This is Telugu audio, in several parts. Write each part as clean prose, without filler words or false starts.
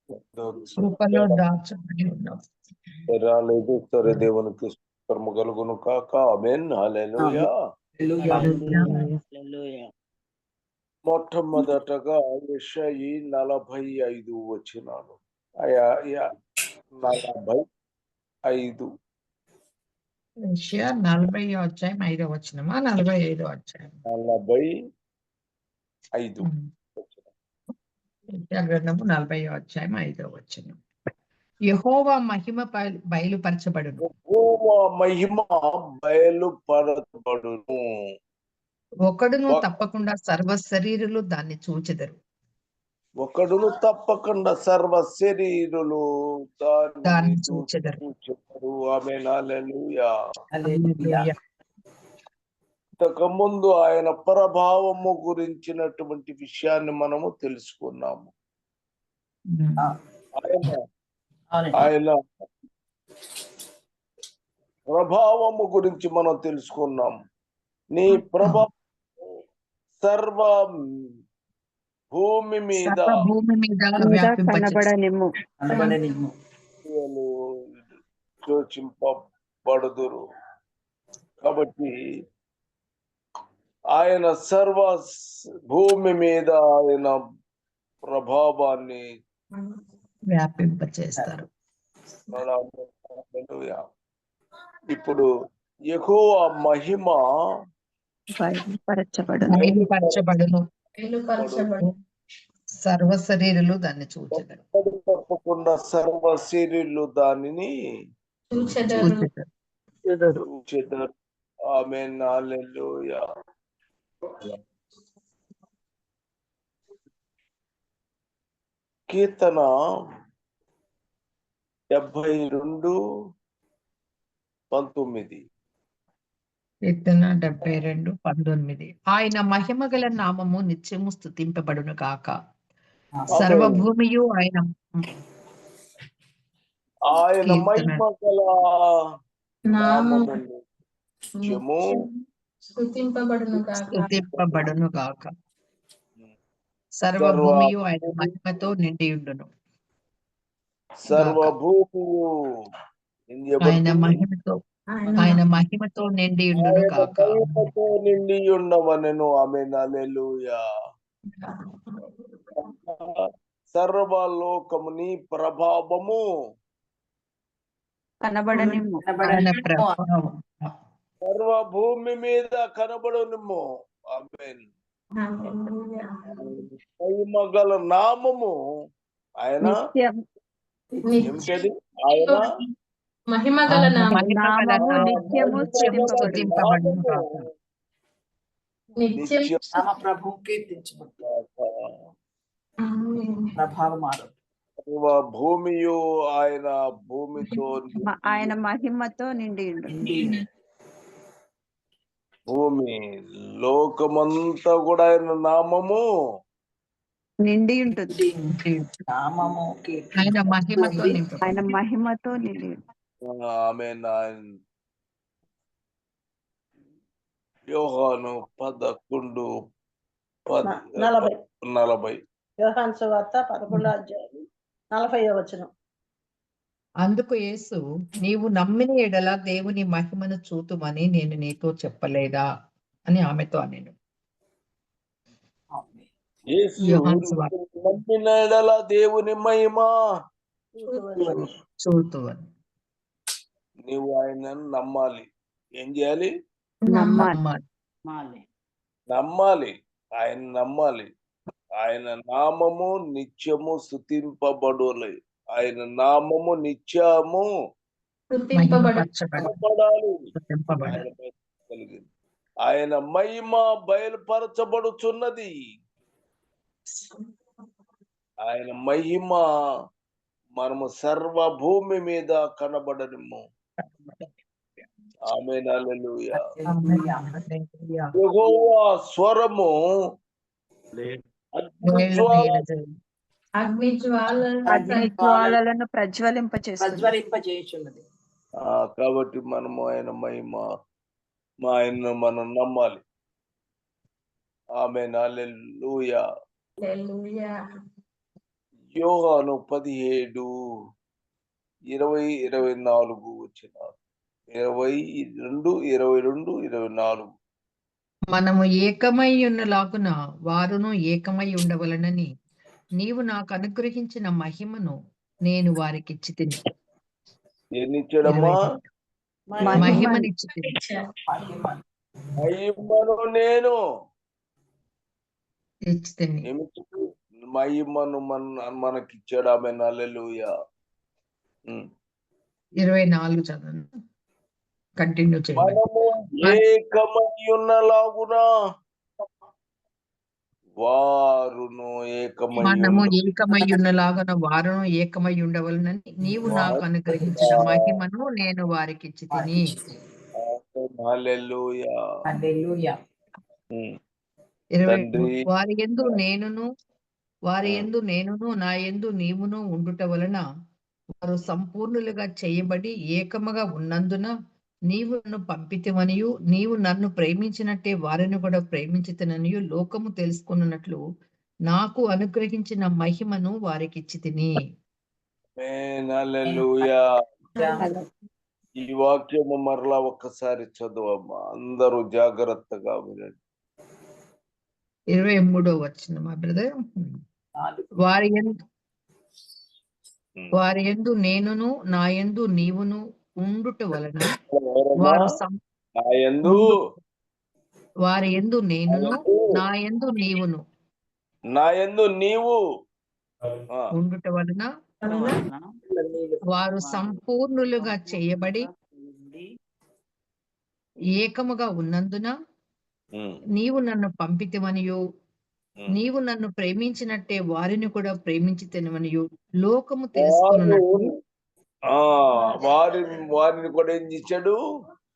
కృపలో దాచబడి ఉన్నాం. రాలేదు. సరే, దేవునికి స్తోత్రము కలుగును కాక. ఆమేన్. హల్లెలూయా. మొట్టమొదటగా యెషయి 45 వచనాలు. 45. యెషయా 40వ అధ్యాయం 5వ వచనమా 45వ అధ్యాయం? 45 యెషయా గ్రంథము 40వ అధ్యాయం 5వ వచనం. యెహోవా మహిమ బయలుపరచబడును. యెహోవా మహిమ బయలుపరచబడును. ఒకడును తప్పకుండా సర్వ శరీరులు దాన్ని చూచెదరు. ఒకడును తప్పకుండా సర్వ శరీరులు దాన్ని చూచెదరు. ఆమేన్. హల్లెలూయా. హల్లెలూయా. ఇంతకుముందు ఆయన ప్రభావము గురించినటువంటి విషయాన్ని మనము తెలుసుకున్నాము. ఆయన ప్రభావము గురించి మనం తెలుసుకున్నాము. నీ ప్రభావం సర్వ భూమి మీద కనబడనిమ్ము శోచింపబడుదురు. కాబట్టి ఆయన సర్వ భూమి మీద ఆయన ప్రభావాన్ని వ్యాపింపచేస్తారు. ఇప్పుడు యెహోవా మహిమ బయలుపరచబడును. సర్వ శరీరులు దాన్ని చూచెదరు. తప్పకుండా సర్వ శరీరులు దానిని చూచెదరు. ఆమేన్. హల్లెలూయా. కీర్తన 72:19. కీర్తన 72:19. ఆయన మహిమ గల నామము నిత్యము స్తుతింపబడును గాక. సర్వభూమియు ఆయన మహిమ గల నామము నిత్యము స్తుతింపబడును గాక. సర్వభూమియు ఆయన మహిమతో నిండియుండును. సర్వభూమియు ఆయన మహిమతో నిండియుండును గాక. నిండి ఉండవనెను. ఆమేన్. హల్లెలూయా. సర్వలోకముని ప్రభావము కనబడనిమ్ము. సర్వభూమి మీద కనబడనిమ్ము. ఆమేన్. మహిమగల నామము ఆయన ఏమిటది? ఆయన మహిమగల నామము నిత్యము స్తుతింపబడును గాక. భూమియు ఆయన భూమితో ఆయన మహిమతో నిండి భూమి లోకమంతా కూడా ఆయన నామము నిండి ఉంటుంది. ఆయన మహిమతో నిండి. ఆమేన్. యోహాను 11:40. యోహాను సువార్త 11:40. అందుకు యేసు, నీవు నమ్మిన ఎడల దేవుని మహిమను చూతుమని నేను నీతో చెప్పలేదా అని ఆమెతో అనెను. నమ్మిన ఎడల దేవుని మహిమ చూతువని. నీవు ఆయన నమ్మాలి. ఏం చేయాలి? నమ్మాలి. ఆయన నమ్మాలి. ఆయన నామము నిత్యము స్తుతింపబడాలి. ఆయన నామము నిత్యము ఆయన మహిమ బయలుపరచబడుచున్నది. ఆయన మహిమ మనము సర్వభూమి మీద కనబడనిమ్ము. ఆమేన్. హల్లెలూయా. యెహోవా స్వరము అగ్ని జ్వాలలను ప్రజ్వలింపచేస్తున్నది. కాబట్టి మనము ఆయన మహిమ ఆయన్ను మనం నమ్మాలి. ఆమేన్. హల్లెలూయా. యోహాను 17, 20, 24 వచనాలు. 22, 22, 24. మనము ఏకమై ఉన్నలాగున వారును ఏకమై ఉండవలనని నీవు నాకు అనుగ్రహించిన మహిమను నేను వారికి ఇచ్చితిని. ఎన్నిచ్చడమ్మా? మహిమనిచ్చి తిని. మహిమను నేను ఇచ్చితిని. మహిమను మనకిచ్చాడు. ఆమె హల్లెలూయా. 24 చదవండి. కంటిన్యూ చేయండి. మనము ఏకమై ఉన్నలాగున వారును ఏకమై మనము ఏకమై ఉన్నలాగున వారును ఏకమై ఉండవలనని నీవు నాకు అనుగ్రహించిన మహిమను నేను వారికి ఇచ్చి తిని. హల్లెలూయా. 23 వారి యందు నేనును నా యందు నీవును ఉండుట వలన వారు సంపూర్ణులుగా చేయబడి ఏకముగా ఉన్నందున నీవు నన్ను పంపితివనియు నీవు నన్ను ప్రేమించినట్టే వారిని కూడా ప్రేమించితిననియు లోకము తెలుసుకున్నట్లు నాకు అనుగ్రహించిన మహిమను వారికి ఇచ్చి తిని. హల్లెలూయా. ఈ వాక్యము మరలా ఒక్కసారి చదువమ్మా, అందరూ జాగ్రత్తగా వినండి. 23వ వచనం మా బ్రదర్. వారి యందు నేనును నా యందు నీవును ఉండుట వలన వారి యందు నేనును నా యందు నీవును ఉండుట వలన వారు సంపూర్ణులుగా చేయబడి ఏకముగా ఉన్నందున నీవు నన్ను పంపితివనియు నీవు నన్ను ప్రేమించినట్టే వారిని కూడా ప్రేమించితివనియు లోకము తెలుసుకున్నట్లు వారిని కూడా ఏం చేశాడు?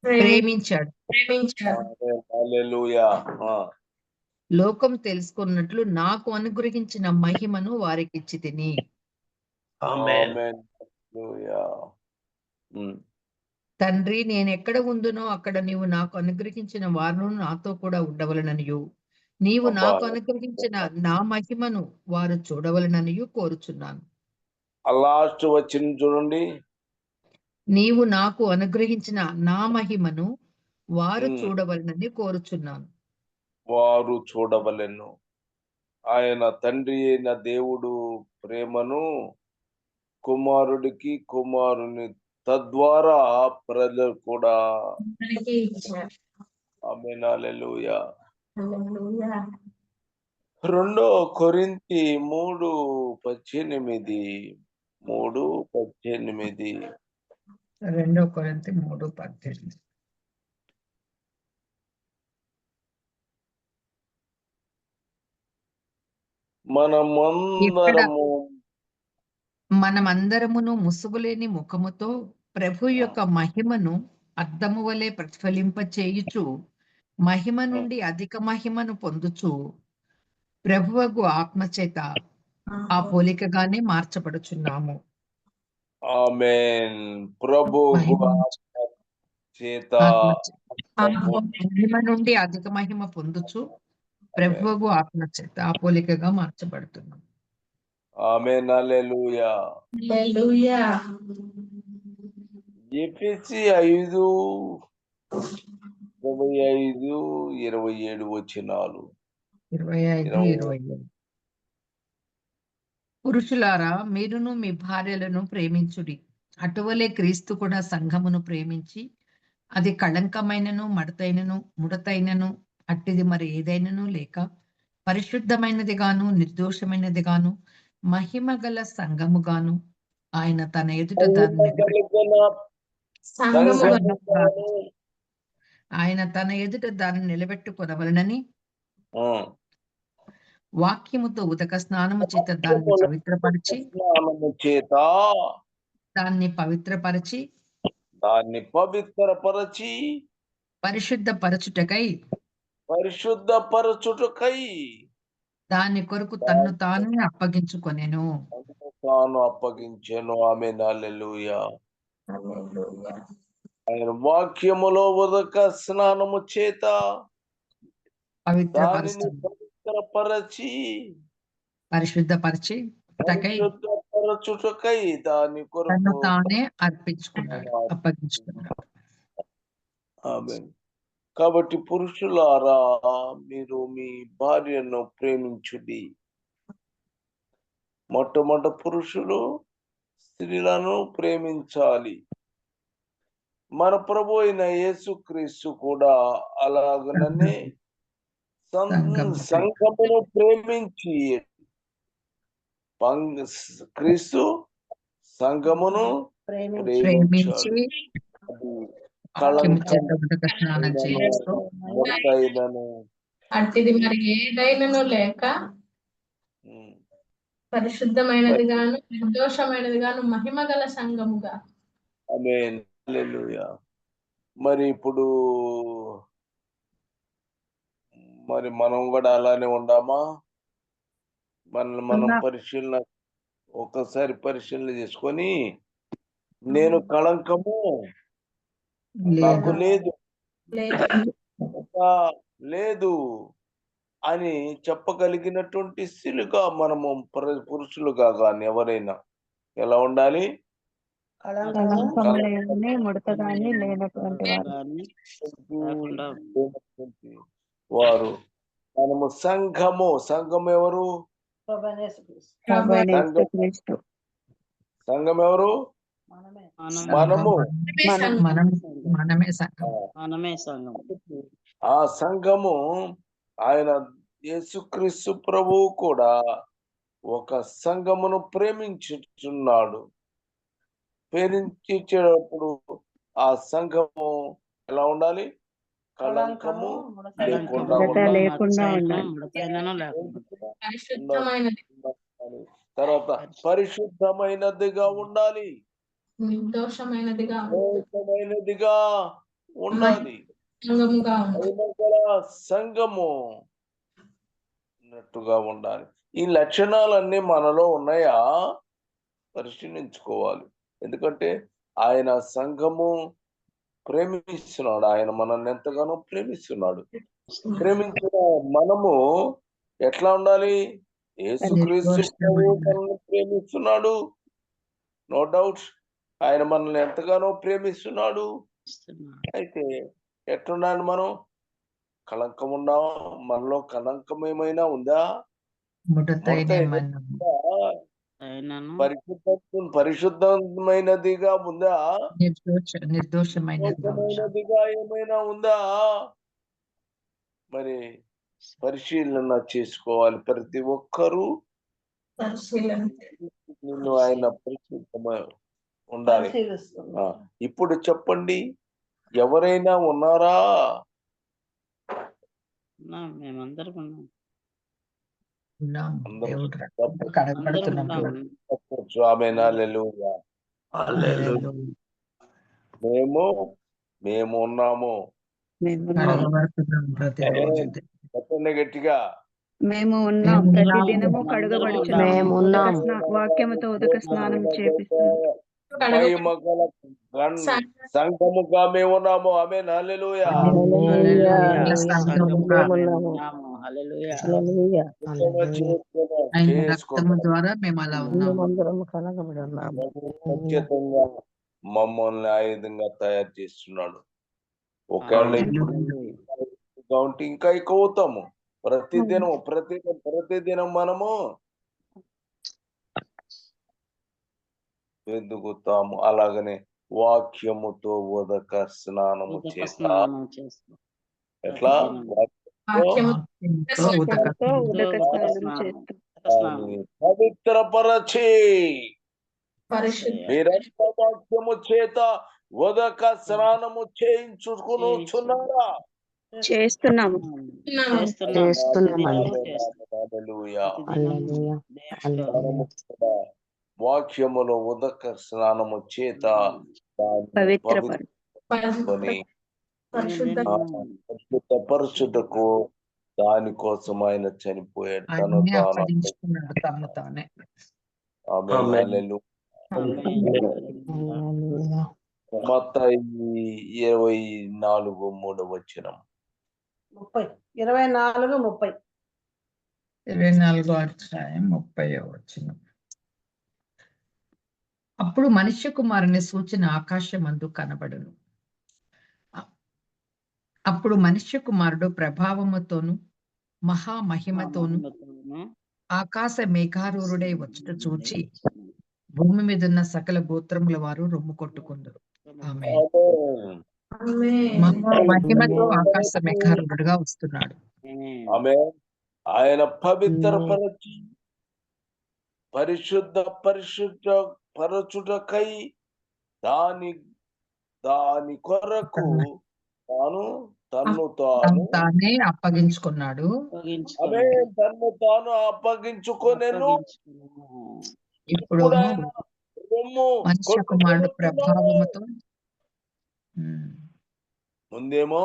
ప్రేమించాడు. హల్లెలూయా. లోకం తెలుసుకున్నట్లు నాకు అనుగ్రహించిన మహిమను వారికి ఇచ్చి తిని. తండ్రి, నేను ఎక్కడ ఉందునో అక్కడ నీవు నాకు అనుగ్రహించిన వారును నాతో కూడా ఉండవలననియు నీవు నాకు అనుగ్రహించిన నా మహిమను వారు చూడవలననియు కోరుచున్నాను. లాస్ట్ వచ్చిన చూడండి. నీవు నాకు అనుగ్రహించిన నా మహిమను వారు చూడవలనని కోరుచున్నాను. వారు చూడవలెను. ఆయన తండ్రి అయిన దేవుడు ప్రేమను కుమారుడికి, కుమారుని తద్వారా ప్రజలు కూడా. ఆమేన్. హల్లెలూయా. 2 కొరింథీ 3:18. 3:18. 2 కొరింథీ 3:18. మనమందరమును ముసుగులేని ముఖముతో ప్రభు యొక్క మహిమను అద్దము వలె ప్రతిఫలింప చేయుచు మహిమ నుండి అధిక మహిమను పొందుచు ప్రభువగు ఆత్మచేత ఆ పోలికగానే మార్చబడుచున్నాము. ఆమేన్. ప్రభువు చేత మహిమ నుండి అధిక మహిమ పొందుచు ప్రభువగు ఆత్మచేత ఆ పోలికగా మార్చబడుతున్నాం. ఆమేన్. హల్లెలూయా. హల్లెలూయా. ఎఫెసీ 5:25, 27 వచనాలు. 25, 27. పురుషులారా, మీరును మీ భార్యలను ప్రేమించుడి. అటువలే క్రీస్తు కూడా సంఘమును ప్రేమించి అది కళంకమైనను ముడతైనను అట్టిది మరి ఏదైనను లేక పరిశుద్ధమైనది గాను నిర్దోషమైనది గాను మహిమ గల సంఘముగాను ఆయన తన ఎదుట దాన్ని నిలబెట్టుకొనవలనని వాక్యముతో ఉదక స్నానము చేత దాన్ని పవిత్రపరచి పరిశుద్ధపరచుటకై దాని కొరకు తన్ను తాను అప్పగించుకొనెను. ఆమేన్. హల్లెలూయా. ఆయన వాక్యములో ఉదక స్నానము చేత పరిశుద్ధపరిచి పరిశుద్ధపరచుటకై దాని తను కొరకు తానే అర్పించుకున్నాడు, అప్పగించుకున్నాడు. ఆమేన్. కాబట్టి పురుషులారా, మీరు మీ భార్యను ప్రేమించుడి. మొట్టమొదట పురుషులు స్త్రీలను ప్రేమించాలి. మన ప్రభు అయిన యేసుక్రీస్తు కూడా అలాగనే సంఘమును ప్రేమించి క్రీస్తు సంఘమును ప్రేమించి వాక్యము చేత ఉదక స్నానం చేస్తూ ముత్తైదను అట్టిది మరి ఏదైనాను లేక పరిశుద్ధమైనది గాను నిర్దోషమైనది గాను మహిమ గల సంఘముగా. ఆమేన్. హల్లెలూయా. మరి ఇప్పుడు మనం కూడా అలానే ఉండామా? మనల్ని మనం ఒకసారి పరిశీలన చేసుకొని, నేను కళంకము నాకు లేదు అని చెప్పగలిగినటువంటి స్త్రీలుగా మనము పురుషులుగా కానీ ఎవరైనా ఎలా ఉండాలి? ముడత గాని లేనటువంటి వారు. మనము సంఘం ఎవరు? సంఘం ఎవరు? మనమే సంఘం. ఆ సంఘము ఆయన యేసుక్రీస్తు ప్రభువు కూడా ఒక సంఘమును ప్రేమించుచున్నాడు. ప్రేమించేటప్పుడు ఆ సంఘము ఎలా ఉండాలి? కళంకము లేకుండా తర్వాత పరిశుద్ధమైనదిగా ఉండాలి, నిర్దోషమైనదిగా ఉండాలి. సంఘము ఉన్నట్టుగా ఉండాలి. ఈ లక్షణాలన్నీ మనలో ఉన్నాయా? పరిశీలించుకోవాలి. ఎందుకంటే ఆయన సంఘము ప్రేమిస్తున్నాడు. ఆయన మనల్ని ఎంతగానో ప్రేమిస్తున్నాడు. ప్రేమించిన మనము ఎట్లా ఉండాలి? యేసుక్రీస్తు మనల్ని ప్రేమిస్తున్నాడు, నో డౌట్. ఆయన మనల్ని ఎంతగానో ప్రేమిస్తున్నాడు. అయితే ఎట్లున్నాడు? మనం కళంకం ఉన్నావా? మనలో కళంకం ఏమైనా ఉందా? పరిశుద్ధమైనదిగా ఉందా? నిర్దోషమైనదిగా ఏమైనా ఉందా? మరి పరిశీలన చేసుకోవాలి ప్రతి ఒక్కరూ. నిన్ను ఆయన పరిశుద్ధమై ఉండాలి. ఇప్పుడు చెప్పండి, ఎవరైనా ఉన్నారా? మేమందరం మేము ఉన్నాము. చెప్పండి గట్టిగా. మేము ఉన్నాం. ప్రతిదినము కడుగబడుచున్నాము. వాక్యముతో ఉదక స్నానం చేపిస్తున్నాము. సంఘముగా మేము ఉన్నాము. ఆమేన్. హల్లెలూయా. ద్వారా మేము అలా ఉన్నాము. ఖచ్చితంగా మమ్మల్ని ఆయుధంగా తయారు చేస్తున్నాడు. ఒకవేళ ఉంటే ఇంకా ఎక్కువ అవుతాము. ప్రతిదినం మనము ఎదుగుతాము. అలాగనే వాక్యముతో ఉదక స్నానము చేస్తాము. ఎట్లా? పవిత్రపరచి మీరంతా వాక్యము చేత ఉదక స్నానము చేయించుకున్నారా? చేస్తున్నాము. వాక్యములో ఉదక స్నానము చేత పరిశుద్ధపరచుటకు దానికోసం ఆయన చనిపోయాడు. తను తానే. మత్తయి 24:3 24వ అధ్యాయం 30వ వచనం. అప్పుడు మనుష్య కుమారుని సూచన ఆకాశమందు కనబడును. అప్పుడు మనుష్య కుమారుడు ప్రభావముతోను మహామహిమతోను ఆకాశ మేఘారూరుడై వచ్చుట చూచి భూమి మీద ఉన్న సకల గోత్రముల వారు రొమ్ము కొట్టుకుందరు. ఆమేన్. మహిమతో ఆకాశ మేఘారూరుడుగా వస్తున్నాడు. ఆమె ఆయన పవిత్రపరచి పరిశుద్ధ పరచుటకై దాని కొరకు తన్ను తానే అప్పగించుకున్నాడు. తన్ను తాను అప్పగించుకొనెను. ఇప్పుడు మనుష్య కుమారుడు ప్రభావముతో ముందేమో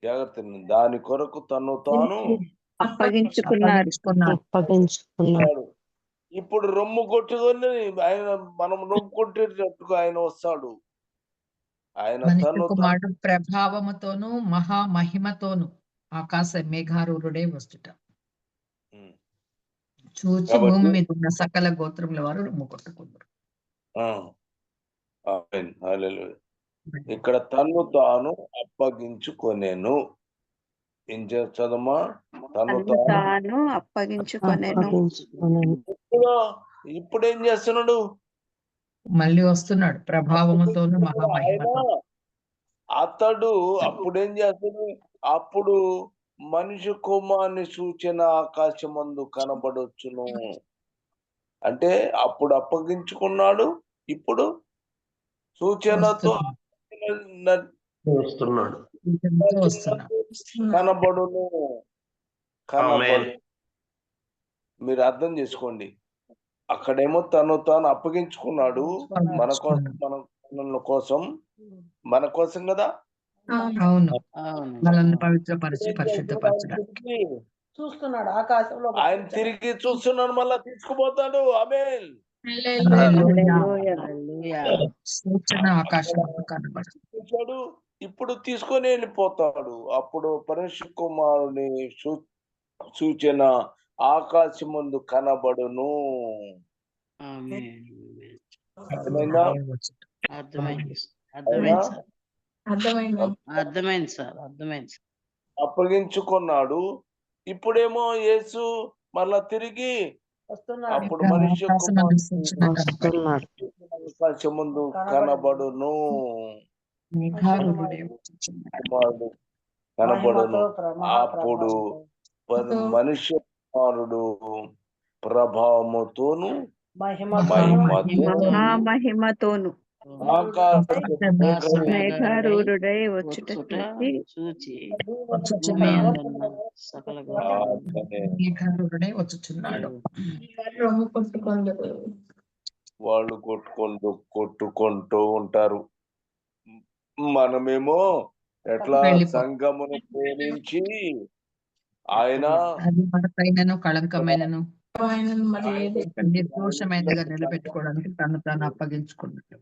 జాగ్రత్త, దాని కొరకు తన్ను తాను అప్పగించుకున్నాడు. ఇప్పుడు రొమ్ము కొట్టుకొని ఆయన మనం రొమ్ము కొట్టేటట్టుగా ఆయన వస్తాడు. ఆయన మనుష్య కుమారుడు ప్రభావముతోను మహామహిమతోను ఆకాశ మేఘారూరుడే వస్తుట చూచి భూమి మీద ఉన్న సకల గోత్రముల వారు రొమ్ము కొట్టుకుంటారు. ఇక్కడ తన్ను తాను అప్పగించుకొనేను. ఏం చేస్తాదమ్మా? తను తాను అప్పగించుకొనేను. ఇప్పుడు ఏం చేస్తున్నాడు? మళ్ళీ వస్తున్నాడు ప్రభావముతోను మహామహిమతో. అతడు అప్పుడేం చేస్తాడు? అప్పుడు మనిషి కుమారుని సూచన ఆకాశమందు కనబడొచ్చును. అంటే అప్పుడు అప్పగించుకున్నాడు, ఇప్పుడు సూచనతో వస్తున్నాడు. కనబడును. మీరు అర్థం చేసుకోండి, అక్కడేమో తను తాను అప్పగించుకున్నాడు మన కోసం కదా. అవును, మనల్ని పవిత్రపరిచి పరిశుద్ధపరచడానికి చూస్తున్నాడు ఆకాశంలో. ఆయన తిరిగి చూస్తున్నాడు, మళ్ళా తీసుకుపోతాడు. ఆమేన్. సూచన ఆకాశంలో కనబడు. ఇప్పుడు తీసుకొని వెళ్ళిపోతాడు. అప్పుడు పరమేశ్వర కుమారుని సూచన ఆకాశమందు కనబడును. అర్థమైంది సార్. అప్పగించుకున్నాడు. ఇప్పుడేమో యేసు మళ్ళా తిరిగి అప్పుడు మనిషి ఆకాశమందు కనబడును. కనబడును. అప్పుడు మనుష్య కుమారుడు ప్రభావముతోను మహిమతోను మేఘారూరుడై వచ్చుట చూచి వచ్చుచున్నాడు. వాళ్ళు కొట్టుకుంటూ ఉంటారు. మనమేమో ఎట్లా సంఘమును ప్రేమించి ఆయన పైనను కళంకమైనను నిర్దోషమైనదిగా నిలబెట్టుకోవడానికి తను తాను అప్పగించుకున్నాడు.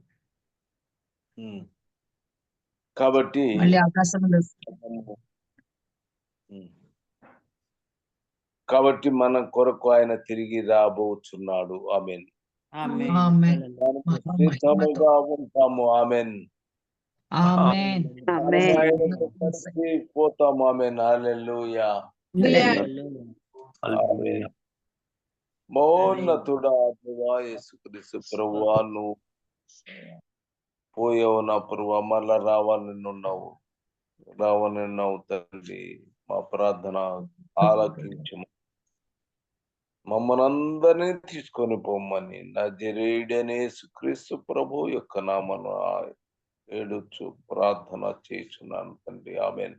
కాబట్టి మళ్ళీ ఆకాశంలో మన కొరకు ఆయన తిరిగి రాబోతున్నాడు. ఆమేన్. సిద్ధముగా ఉంటాము. ఆమేన్. పోతాము. ఆమేన్. హల్లెలూయా. మౌన్నతుడా యేసుక్రీస్తు ప్రభువా, నువ్వు పోయావు నా ప్రభువా, మళ్ళా రావాలనున్నావు తండ్రి. మా ప్రార్థన ఆలకించు, మమ్మల్ని అందరినీ తీసుకొని పోమ్మని నజరేయుడైన యేసుక్రీస్తు ప్రభు యొక్క నామమున ఏడుచు ప్రార్థన చేస్తున్నాను తండ్రి. ఆమేన్.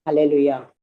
హల్లెలూయా.